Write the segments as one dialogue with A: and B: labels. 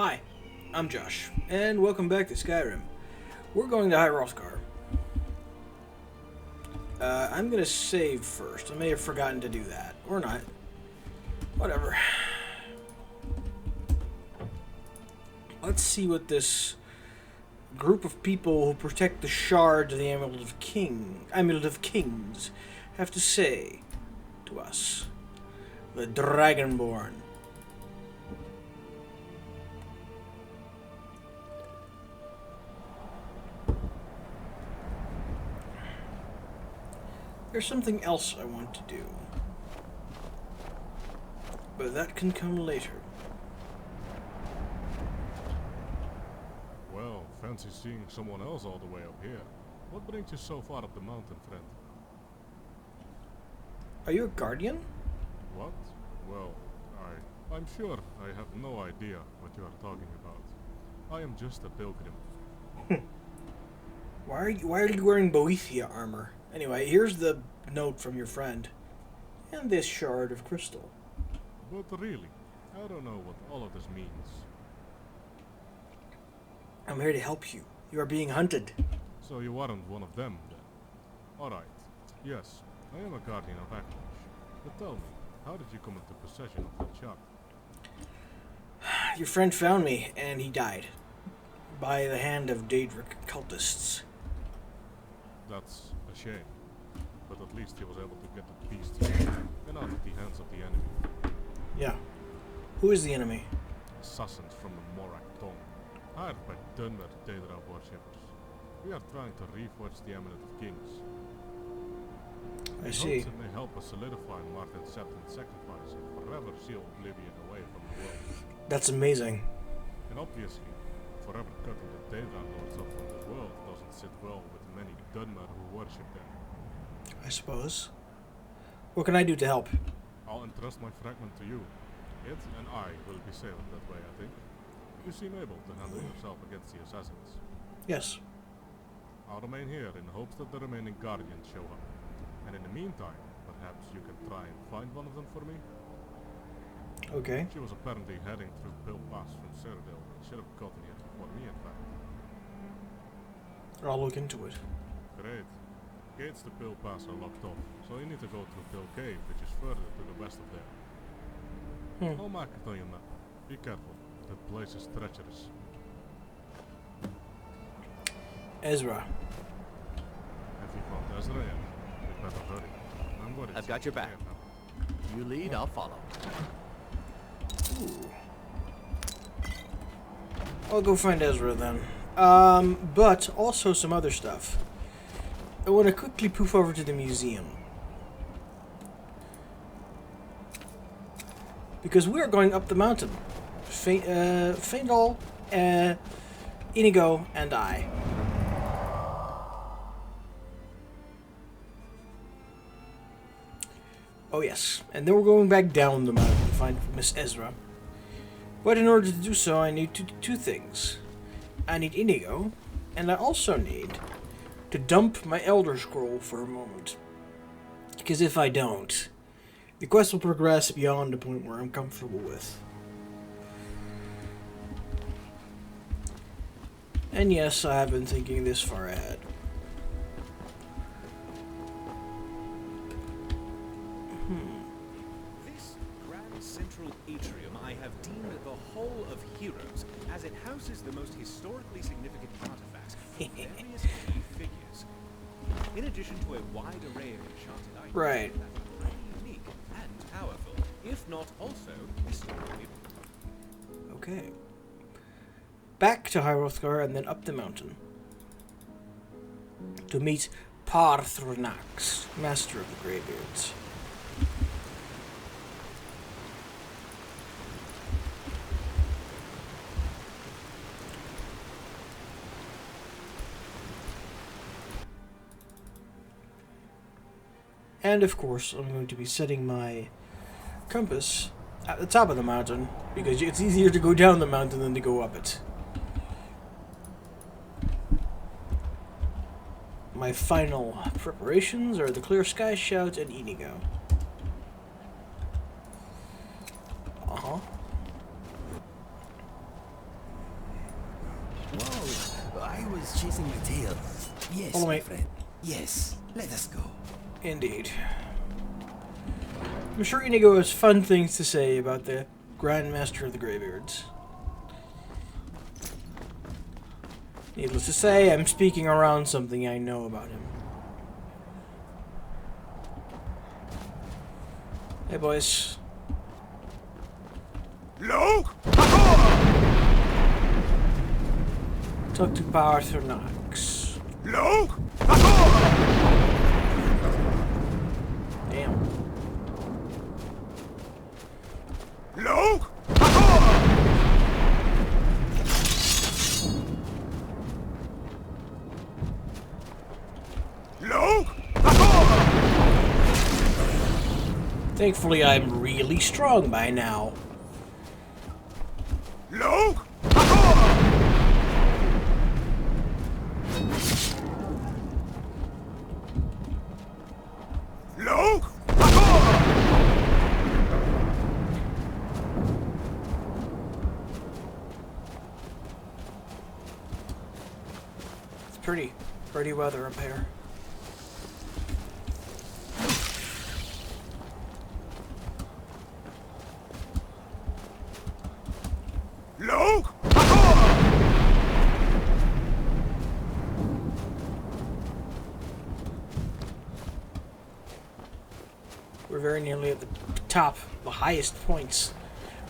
A: Hi, I'm Josh, and welcome back to Skyrim. We're going to Hrothgar. I'm gonna save first. I may have forgotten to do that. Or not. Whatever. Let's see what this group of people who protect the shards of the Amulet of Kings have to say to us. The Dragonborn. There's something else I want to do. But that can come later.
B: Well, fancy seeing someone else all the way up here. What brings you so far up the mountain, friend?
A: Are you a guardian?
B: What? Well, I'm sure I have no idea what you are talking about. I am just a pilgrim.
A: Why are you wearing Boethia armor? Anyway, here's the note from your friend. And this shard of crystal.
B: But really, I don't know what all of this means.
A: I'm here to help you. You are being hunted.
B: So you aren't one of them, then? Alright. Yes, I am a guardian of Aklish. But tell me, how did you come into possession of that shard?
A: Your friend found me, and he died. By the hand of Daedric cultists.
B: That's a shame. But at least he was able to get the beast here and out of the hands of the enemy.
A: Yeah. Who is the enemy?
B: Assassins from the Morak Tong, hired by Dunmer Daedra worshippers. We are trying to reforge the Amulet of Kings.
A: I see.
B: It may help us solidify Martin's Septon's sacrifice and forever seal oblivion away from the world.
A: That's amazing.
B: And obviously, forever cutting the Daedra lords off from this world doesn't sit well with many Dunmer who worship them.
A: I suppose. What can I do to help?
B: I'll entrust my fragment to you. It and I will be sailing that way, I think. You seem able to handle yourself against the assassins.
A: Yes.
B: I'll remain here in hopes that the remaining guardians show up. And in the meantime, perhaps you can try and find one of them for me?
A: Okay.
B: She was apparently heading through Pill Pass from Cyrodiil and should have gotten here before me, in fact.
A: I'll look into it.
B: Great. Gates to Pill Pass are locked off, so you need to go through Pill Cave, which is further to the west of there. I'll mark it on your map. Be careful. That place is treacherous.
A: Ezra.
B: Have you found Ezra yet? We'd better hurry. I'm worried.
C: I've got your back. You lead, I'll follow.
A: Ooh. I'll go find Ezra then. But also some other stuff. I want to quickly poof over to the museum. Because we are going up the mountain. Faendal, Inigo, and I. Oh yes, and then we're going back down the mountain to find Miss Ezra. But in order to do so, I need to do two things. I need Inigo, and I also need to dump my Elder Scroll for a moment. Because if I don't, the quest will progress beyond the point where I'm comfortable with. And yes, I have been thinking this far ahead.
D: This grand central atrium I have deemed the Hall of Heroes, as it houses the most historically significant artifacts from various key figures. In addition to a wide array of enchanted items
A: Right.
D: that are unique and powerful, if not also historically.
A: Okay. Back to Hrothgar and then up the mountain. To meet Paarthurnax, Master of the Greybeards. And of course, I'm going to be setting my compass at the top of the mountain, because it's easier to go down the mountain than to go up it. My final preparations are the Clear Sky Shouts and Inigo.
C: Whoa, I was chasing my tail. Yes,
A: Follow
C: my
A: me.
C: friend. Yes, let us go.
A: Indeed. I'm sure Inigo has fun things to say about the Grand Master of the Greybeards. Needless to say, I'm speaking around something I know about him. Hey, boys.
E: Look!
A: Talk to Paarthurnax.
E: Look!
A: Damn.
E: Look! Look!
A: Thankfully, I'm really strong by now.
E: Look! Look!
A: It's pretty weather up here.
E: Look!
A: We're very nearly at the top, the highest points.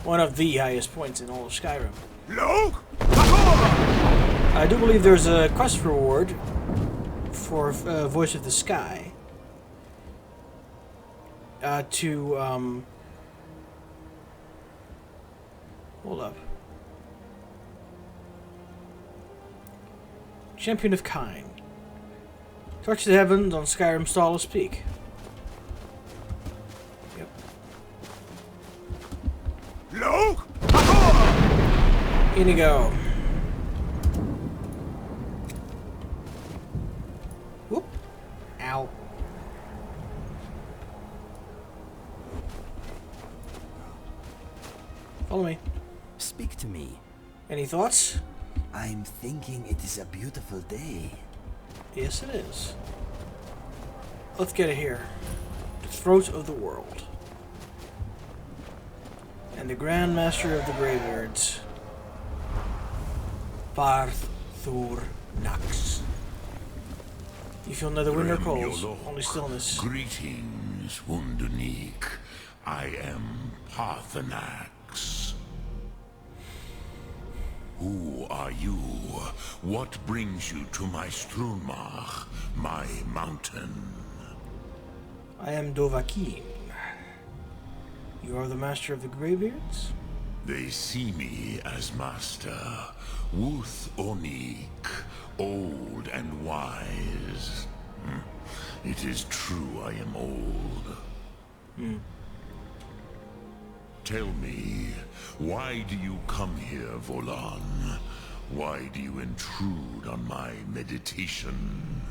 A: One of the highest points in all of Skyrim.
E: Look!
A: I do believe there's a quest reward for Voice of the Sky. Hold up. Champion of Kind. Touch the heavens on Skyrim's tallest peak. Yep.
E: Look!
A: Inigo. Whoop. Ow. Follow me.
C: Speak to me.
A: Any thoughts?
C: I'm thinking it is a beautiful day.
A: Yes, it is. Let's get it here. The throat of the world. And the Grand Master of the Greybeards. Paarthurnax. You feel neither wind nor cold, only stillness.
F: Greetings, Wunderneek. I am Paarthurnax. Who are you? What brings you to my Strunmach, my mountain?
A: I am Dovahkiin. You are the Master of the Greybeards?
F: They see me as master. Wuth Onik, old and wise. It is true I am old. Tell me, why do you come here, Volan? Why do you intrude on my meditation?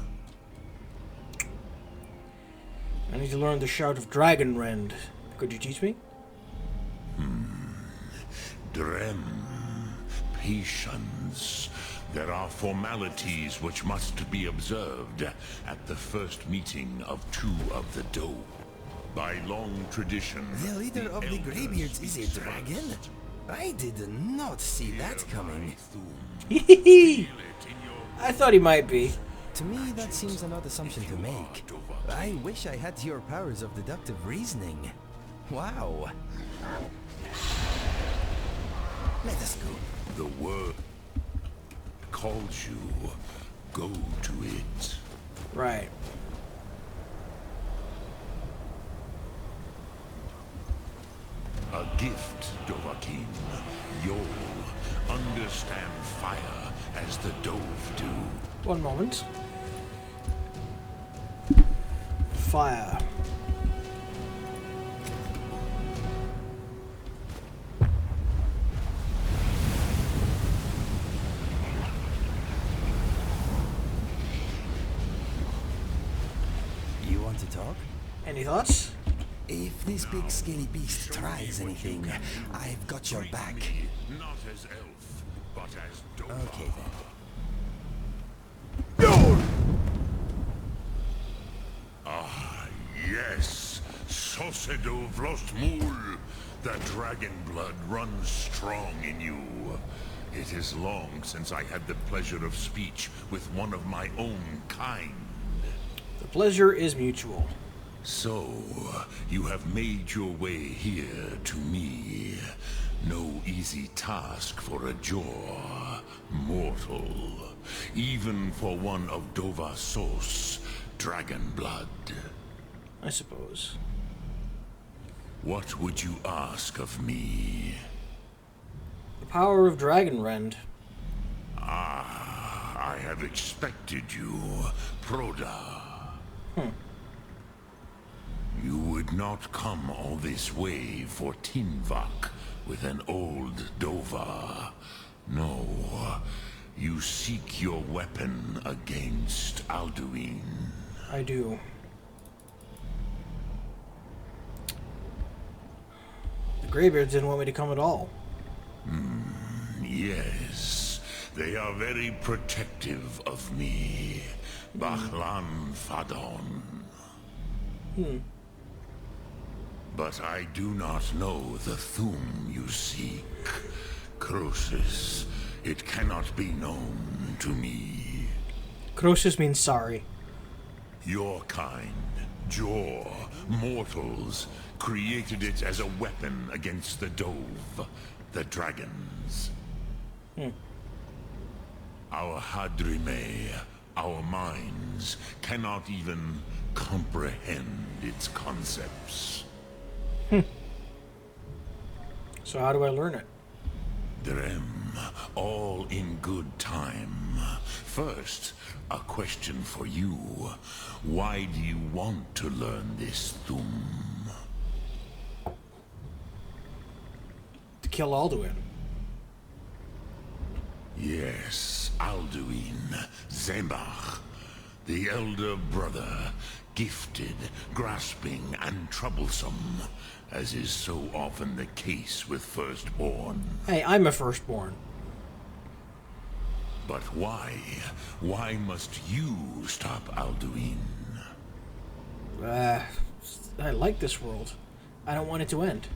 A: I need to learn the Shout of Dragonrend. Could you teach me?
F: Drem, patience. There are formalities which must be observed at the first meeting of two of the Doe. By long tradition,
C: The leader of the
F: Elder
C: Greybeards is a
F: speaks
C: dragon?
F: first.
C: I did not see that coming.
A: I thought he might be.
C: To me, that seems an odd assumption to make. I wish I had your powers of deductive reasoning. Wow. Let us go.
F: The word calls you. Go to it.
A: Right.
F: A gift, Dovahkiin. You'll understand fire as the Dove do.
A: One moment. Fire.
C: You want to talk?
A: Any thoughts?
C: If this big scaly beast tries anything, I've got your back.
F: Not as elf, but as Dove.
C: Okay then.
F: Sedo Vlostmul, the dragon blood runs strong in you. It is long since I had the pleasure of speech with one of my own kind.
A: The pleasure is mutual.
F: So, you have made your way here to me. No easy task for a jaw, mortal. Even for one of Dovasos, dragon blood.
A: I suppose.
F: What would you ask of me?
A: The power of Dragonrend.
F: Ah, I have expected you, Proda. You would not come all this way for Tinvak with an old Dova. No, you seek your weapon against Alduin.
A: I do. The Greybeards didn't want me to come at all.
F: Yes, they are very protective of me. Bahlan Fadon. But I do not know the Thum you seek. Croesus, it cannot be known to me.
A: Croesus means sorry.
F: Your kind, Jor, mortals, created it as a weapon against the Dove, the dragons. Our Hadrime, our minds, cannot even comprehend its concepts.
A: So how do I learn it?
F: Drem, all in good time. First, a question for you. Why do you want to learn this Thum?
A: To kill Alduin.
F: Yes, Alduin, Zembach, the elder brother, gifted, grasping, and troublesome, as is so often the case with Firstborn.
A: Hey, I'm a Firstborn.
F: But why? Why must you stop Alduin?
A: I like this world. I don't want it to end.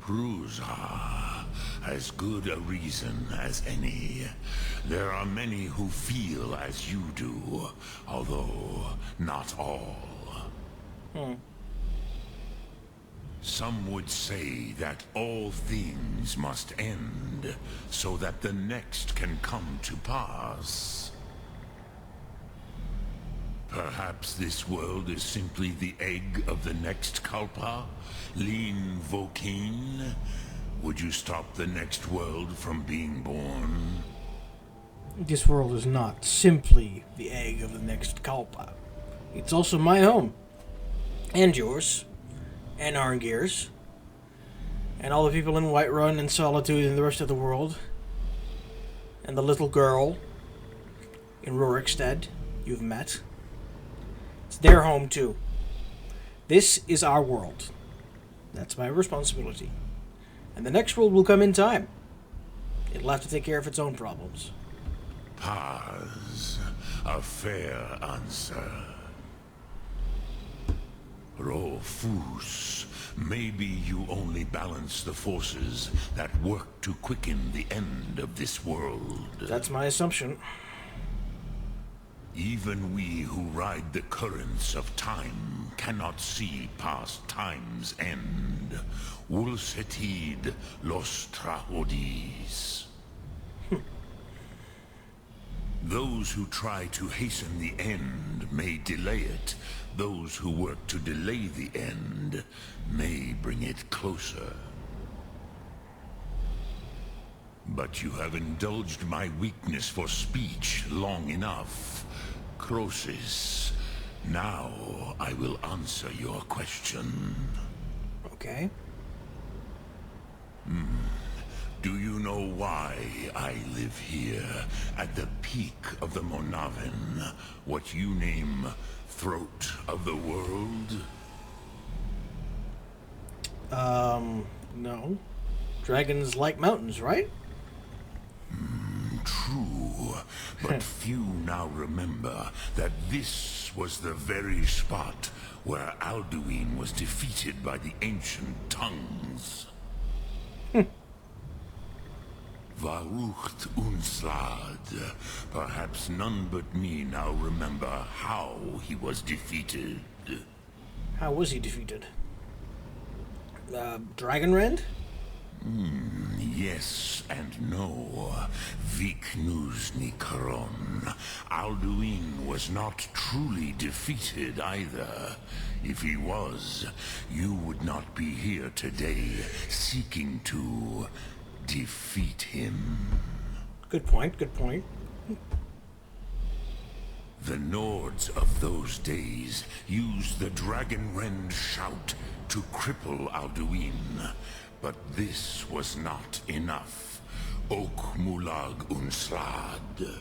F: Prusa, as good a reason as any. There are many who feel as you do, although not all. Some would say that all things must end, so that the next can come to pass. Perhaps this world is simply the egg of the next Kalpa? Lean Vokin? Would you stop the next world from being born?
A: This world is not simply the egg of the next Kalpa. It's also my home. And yours. And Arngir's. And all the people in Whiterun and Solitude and the rest of the world. And the little girl in Rorikstead you've met. It's their home too. This is our world. That's my responsibility. And the next world will come in time. It'll have to take care of its own problems.
F: Paz, a fair answer. Rofus, maybe you only balance the forces that work to quicken the end of this world.
A: That's my assumption.
F: Even we who ride the currents of time cannot see past time's end. Wulsetid los trahodis. Those who try to hasten the end may delay it. Those who work to delay the end may bring it closer. But you have indulged my weakness for speech long enough. Croesus, now I will answer your question.
A: Okay.
F: Do you know why I live here, at the peak of the Monavin, what you name Throat of the World?
A: No. Dragons like mountains, right?
F: true, but few now remember that this was the very spot where Alduin was defeated by the ancient tongues. Varucht Unslad. Perhaps none but me now remember how he was defeated.
A: How was he defeated? Dragonrend?
F: Yes and no. Viknusni Karon. Alduin was not truly defeated either. If he was, you would not be here today seeking to defeat him.
A: Good point, good point.
F: The Nords of those days used the Dragonrend shout to cripple Alduin, but this was not enough. Ok Mulag Unslad.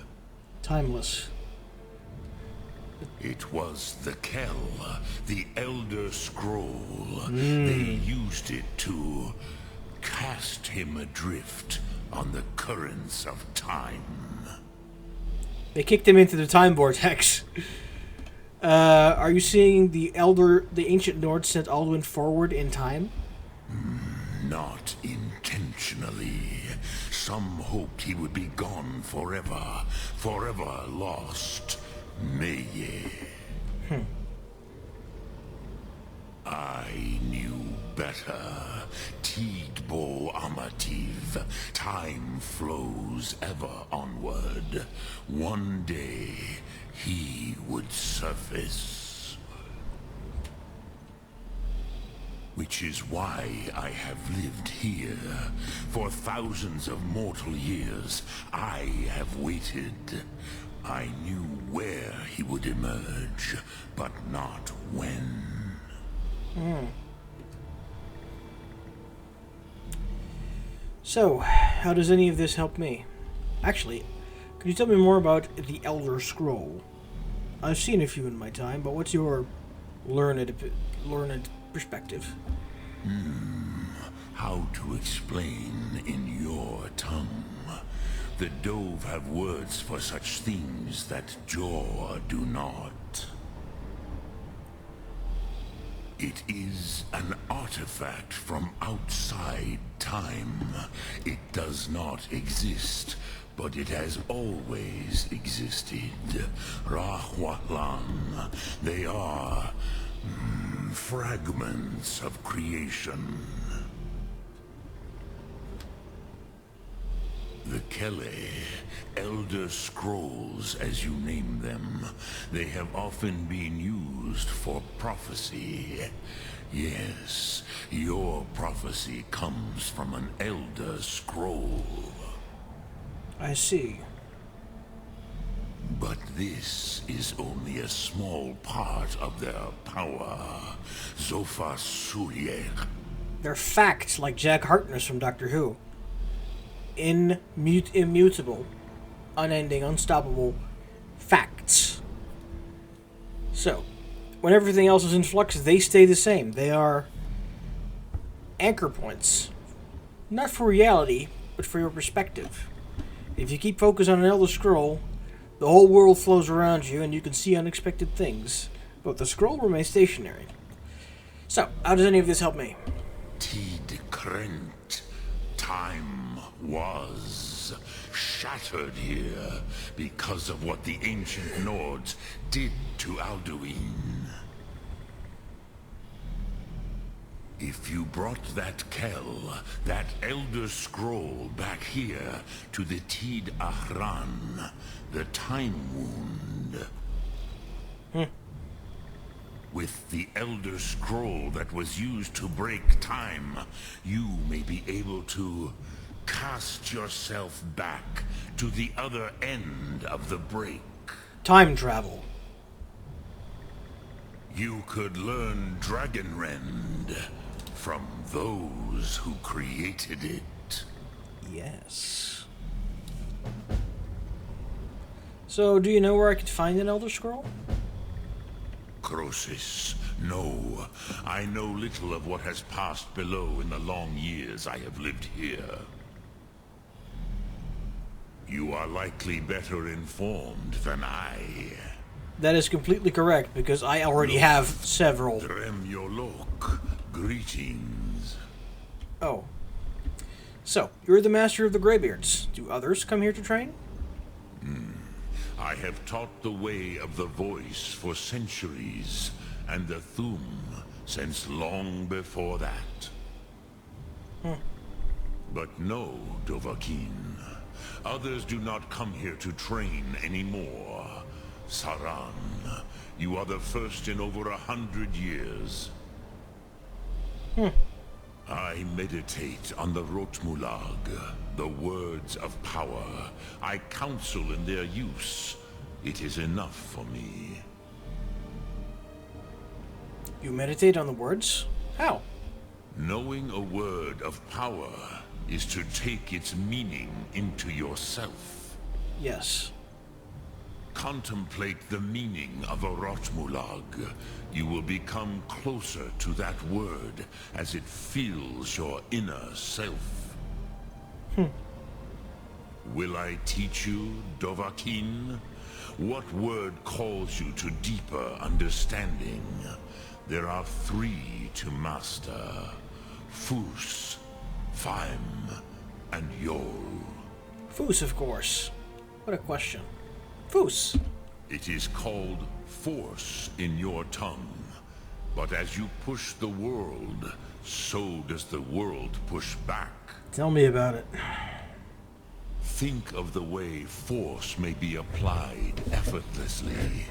A: Timeless.
F: It was the Kell, the Elder Scroll. They used it to cast him adrift on the currents of time.
A: They kicked him into the time vortex. Are you seeing the ancient Nords sent Alduin forward in time?
F: Not intentionally. Some hoped he would be gone forever, forever lost. Meye. I knew better. Tidbo Amativ. Time flows ever onward. One day, he would surface. Which is why I have lived here. For thousands of mortal years, I have waited. I knew where he would emerge, but not when.
A: So, how does any of this help me? Actually, could you tell me more about the Elder Scroll? I've seen a few in my time, but what's your learned perspective?
F: How to explain in your tongue? The Dove have words for such things that Jor do not. It is an artifact from outside time. It does not exist, but it has always existed. Rahwatlan. They are fragments of creation. The Kele, Elder Scrolls as you name them, they have often been used for prophecy. Yes, your prophecy comes from an Elder Scroll.
A: I see.
F: But this is only a small part of their power. Zofa Suryer.
A: They're facts like Jack Harkness from Doctor Who. Immutable, unending, unstoppable facts. So, when everything else is in flux, they stay the same. They are anchor points. Not for reality, but for your perspective. If you keep focused on an Elder Scroll, the whole world flows around you and you can see unexpected things. But the scroll remains stationary. So, how does any of this help me?
F: Tid Krent. Time was shattered here because of what the ancient Nords did to Alduin. If you brought that Kell, that Elder Scroll back here to the Tid Ahran, the Time Wound, with the Elder Scroll that was used to break time, you may be able to cast yourself back to the other end of the break.
A: Time travel.
F: You could learn Dragonrend from those who created it.
A: Yes. So, do you know where I could find an Elder Scroll?
F: Crosis, no. I know little of what has passed below in the long years I have lived here. You are likely better informed than I.
A: That is completely correct, because I already have several.
F: Dremyolok, greetings.
A: Oh. So, you're the master of the Greybeards. Do others come here to train?
F: I have taught the way of the voice for centuries, and the Thum since long before that. But no, Dovahkiin. Others do not come here to train anymore. Saran, you are the first in over 100 years. I meditate on the Rotmulag, the words of power. I counsel in their use. It is enough for me.
A: You meditate on the words? How?
F: Knowing a word of power is to take its meaning into yourself.
A: Yes.
F: Contemplate the meaning of a Rotmulag. You will become closer to that word as it fills your inner self. Will I teach you, Dovahkiin? What word calls you to deeper understanding? There are 3 to master. Fus, Faim, and Yol.
A: Foos, of course. What a question. Foos.
F: It is called force in your tongue. But as you push the world, so does the world push back.
A: Tell me about it.
F: Think of the way force may be applied effortlessly.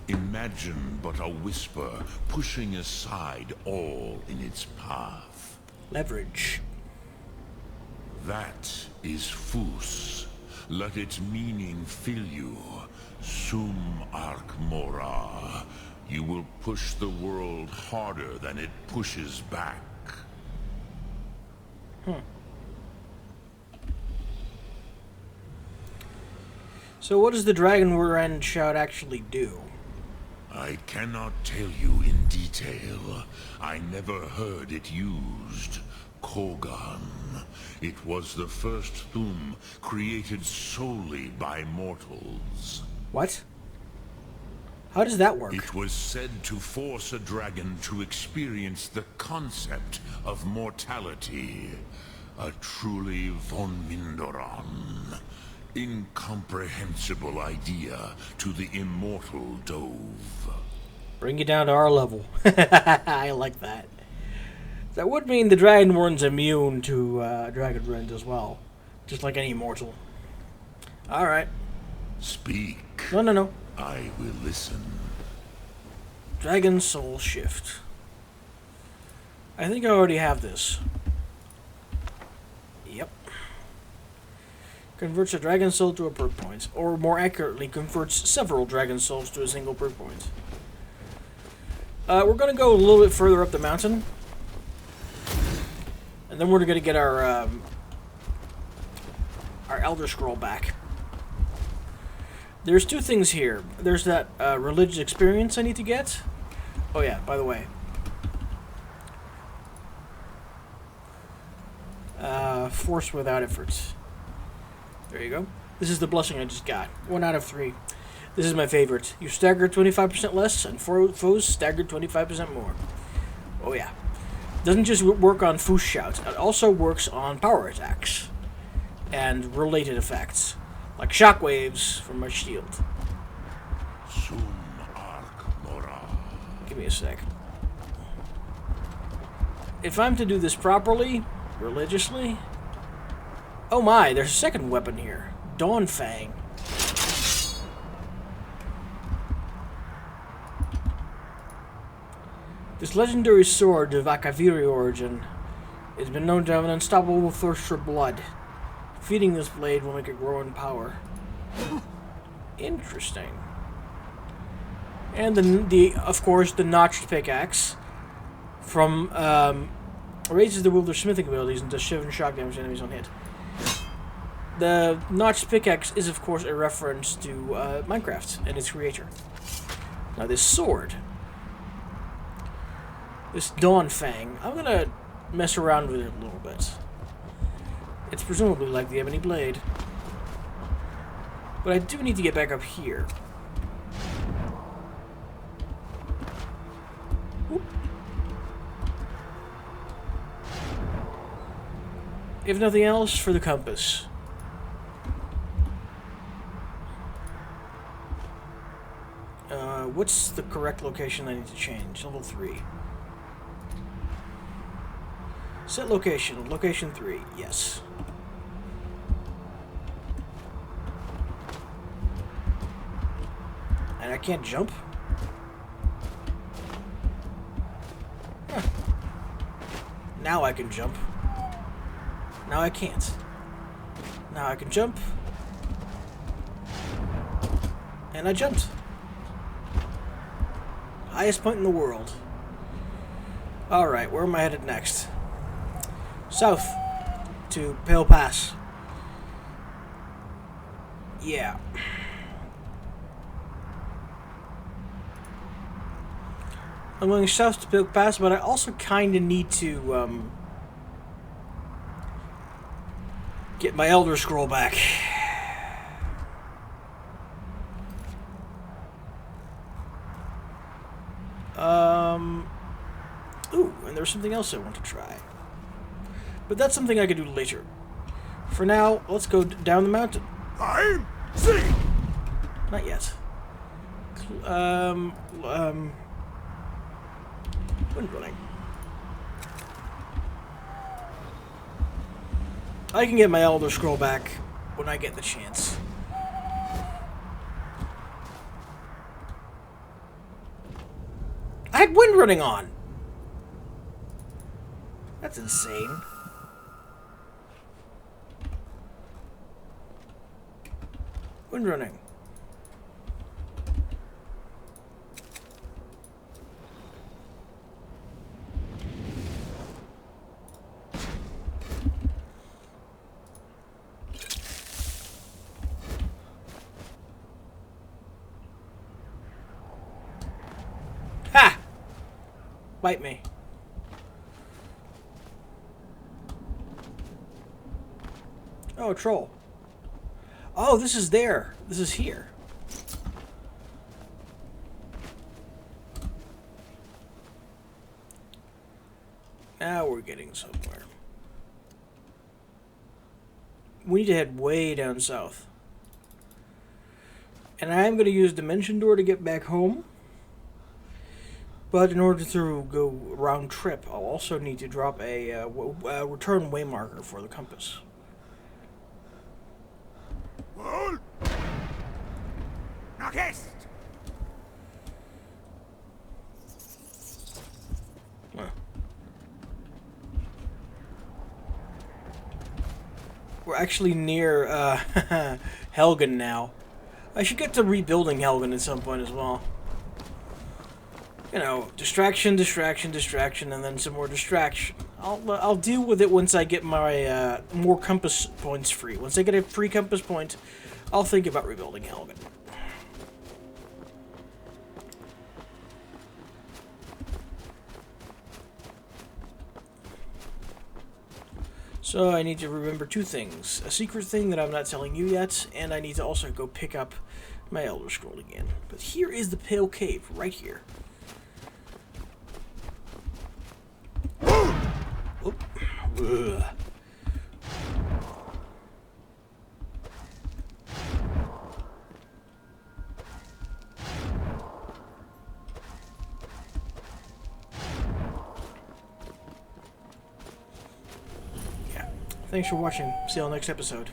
F: Imagine but a whisper pushing aside all in its path.
A: Leverage.
F: That is Fus. Let its meaning fill you. Sum Ark Mora. You will push the world harder than it pushes back.
A: So what does the Dragonborn shout actually do?
F: I cannot tell you in detail. I never heard it used. Kogan. It was the first Thum created solely by mortals.
A: What? How does that work?
F: It was said to force a dragon to experience the concept of mortality. A truly von Mindoran. Incomprehensible idea to the immortal Dove.
A: Bring you down to our level. I like that. That would mean the Dragonborn's immune to Dragonborn as well. Just like any mortal. Alright.
F: Speak.
A: No.
F: I will listen.
A: Dragon Soul Shift. I think I already have this. Yep. Converts a Dragon Soul to a perk point. Or more accurately, converts several Dragon Souls to a single perk point. We're going to go a little bit further up the mountain. And then we're going to get our Elder Scroll back. There's 2 things here. There's that religious experience I need to get. Oh yeah, by the way. Force without effort. There you go. This is the blessing I just got. 1 out of 3. This is my favorite. You stagger 25% less, and foes stagger 25% more. Oh yeah. Doesn't just work on Fus Shout. It also works on power attacks. And related effects. Like shockwaves from my shield.
F: Sum Ark Mora.
A: Give me a sec. If I'm to do this properly, religiously... Oh my, there's a second weapon here. Dawn Fang. This legendary sword of Akaviri origin has been known to have an unstoppable thirst for blood. Feeding this blade will make it grow in power. Interesting. And of course, the notched pickaxe from raises the wielder's smithing abilities and does 7 shock damage to enemies on hit. The notched pickaxe is, of course, a reference to Minecraft and its creator. Now, this sword, this Dawn Fang, I'm gonna mess around with it a little bit. It's presumably like the Ebony Blade. But I do need to get back up here. Oop. If nothing else, for the compass. What's the correct location I need to change? Level 3. Set location. Location 3. Yes. And I can't jump? Huh. Now I can jump. Now I can't. Now I can jump. And I jumped. Highest point in the world. Alright, where am I headed next? South. To Pale Pass. Yeah. I'm going south to Pale Pass, but I also kind of need to, get my Elder Scroll back. Ooh, and there's something else I want to try. But that's something I could do later. For now, let's go down the mountain.
E: I'm seeing.
A: Not yet. Wind running. I can get my Elder Scroll back when I get the chance. I had wind running on! That's insane. Wind running. Ha! Bite me. Oh, a troll. Oh, this is there. This is here. Now we're getting somewhere. We need to head way down south. And I am going to use Dimension Door to get back home. But in order to go round trip, I'll also need to drop a return waymarker for the compass.
E: Well, now guest.
A: Well. We're actually near Helgen now. I should get to rebuilding Helgen at some point as well. You know, distraction, distraction, distraction, and then some more distraction. I'll deal with it once I get my more compass points free. Once I get a free compass point, I'll think about rebuilding Helgen. So I need to remember two things. A secret thing that I'm not telling you yet, and I need to also go pick up my Elder Scroll again. But here is the Pale Cave, right here. Oop. Ugh. Yeah. Thanks for watching. See you all next episode.